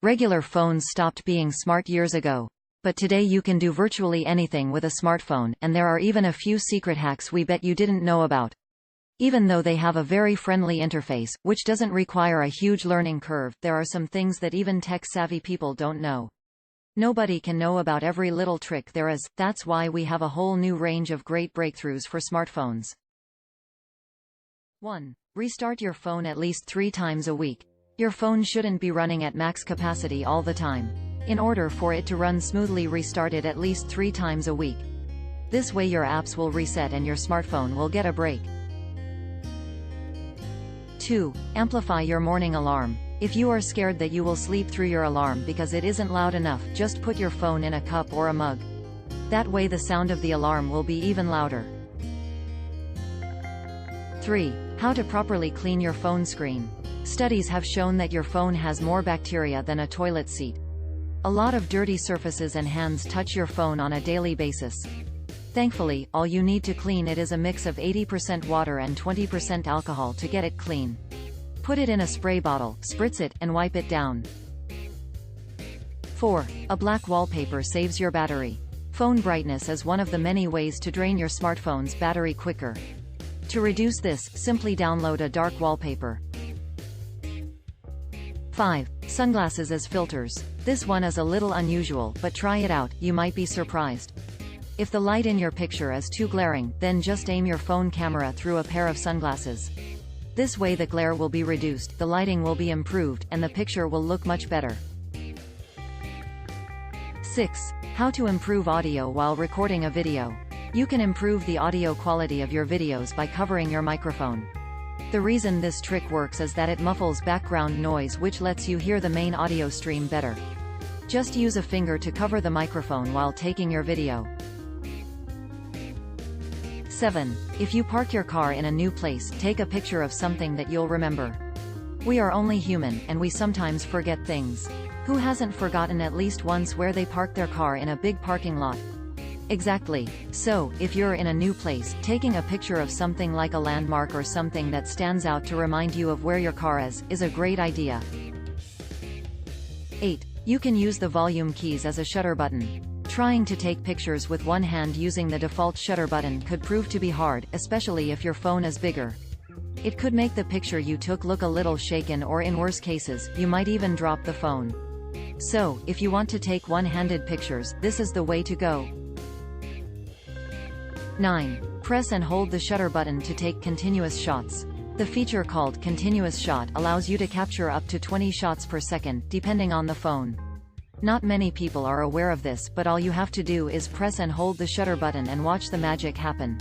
Regular phones stopped being smart years ago. But today you can do virtually anything with a smartphone, and there are even a few secret hacks we bet you didn't know about. Even though they have a very friendly interface, which doesn't require a huge learning curve, there are some things that even tech-savvy people don't know. Nobody can know about every little trick there is, that's why we have a whole new range of great breakthroughs for smartphones. 1. Restart your phone at least 3 times a week. Your phone shouldn't be running at max capacity all the time. In order for it to run smoothly, restart it at least 3 times a week. This way your apps will reset and your smartphone will get a break. 2. Amplify your morning alarm. If you are scared that you will sleep through your alarm because it isn't loud enough, just put your phone in a cup or a mug. That way the sound of the alarm will be even louder. 3. How to properly clean your phone screen. Studies have shown that your phone has more bacteria than a toilet seat. A lot of dirty surfaces and hands touch your phone on a daily basis. Thankfully, all you need to clean it is a mix of 80% water and 20% alcohol to get it clean. Put it in a spray bottle, spritz it, and wipe it down. 4. A black wallpaper saves your battery. Phone brightness is one of the many ways to drain your smartphone's battery quicker. To reduce this, simply download a dark wallpaper. 5. Sunglasses as filters. This one is a little unusual, but try it out, you might be surprised. If the light in your picture is too glaring, then just aim your phone camera through a pair of sunglasses. This way the glare will be reduced, the lighting will be improved, and the picture will look much better. 6. How to improve audio while recording a video. You can improve the audio quality of your videos by covering your microphone. The reason this trick works is that it muffles background noise, which lets you hear the main audio stream better. Just use a finger to cover the microphone while taking your video. 7. If you park your car in a new place, take a picture of something that you'll remember. We are only human, and we sometimes forget things. Who hasn't forgotten at least once where they parked their car in a big parking lot? Exactly. So, if you're in a new place, taking a picture of something like a landmark or something that stands out to remind you of where your car is a great idea. 8. You can use the volume keys as a shutter button. Trying to take pictures with one hand using the default shutter button could prove to be hard, especially if your phone is bigger. It could make the picture you took look a little shaken, or in worse cases, you might even drop the phone. So, if you want to take one-handed pictures, this is the way to go. 9. Press and hold the shutter button to take continuous shots. The feature called Continuous Shot allows you to capture up to 20 shots per second, depending on the phone. Not many people are aware of this, but all you have to do is press and hold the shutter button and watch the magic happen.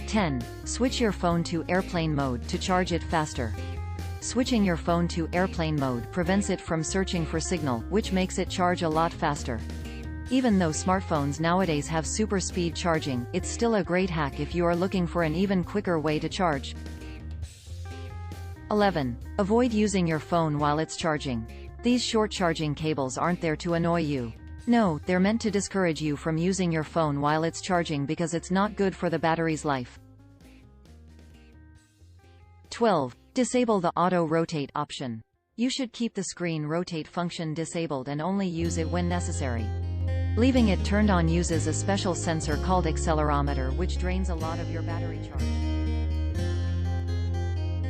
10. Switch your phone to airplane mode to charge it faster. Switching your phone to airplane mode prevents it from searching for signal, which makes it charge a lot faster. Even though smartphones nowadays have super speed charging, it's still a great hack if you are looking for an even quicker way to charge. 11. Avoid using your phone while it's charging. These short charging cables aren't there to annoy you. No, they're meant to discourage you from using your phone while it's charging because it's not good for the battery's life. 12. Disable the auto rotate option. You should keep the screen rotate function disabled and only use it when necessary. Leaving it turned on uses a special sensor called accelerometer, which drains a lot of your battery charge.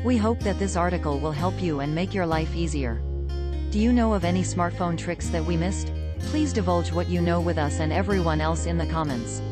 We hope that this article will help you and make your life easier. Do you know of any smartphone tricks that we missed? Please divulge what you know with us and everyone else in the comments.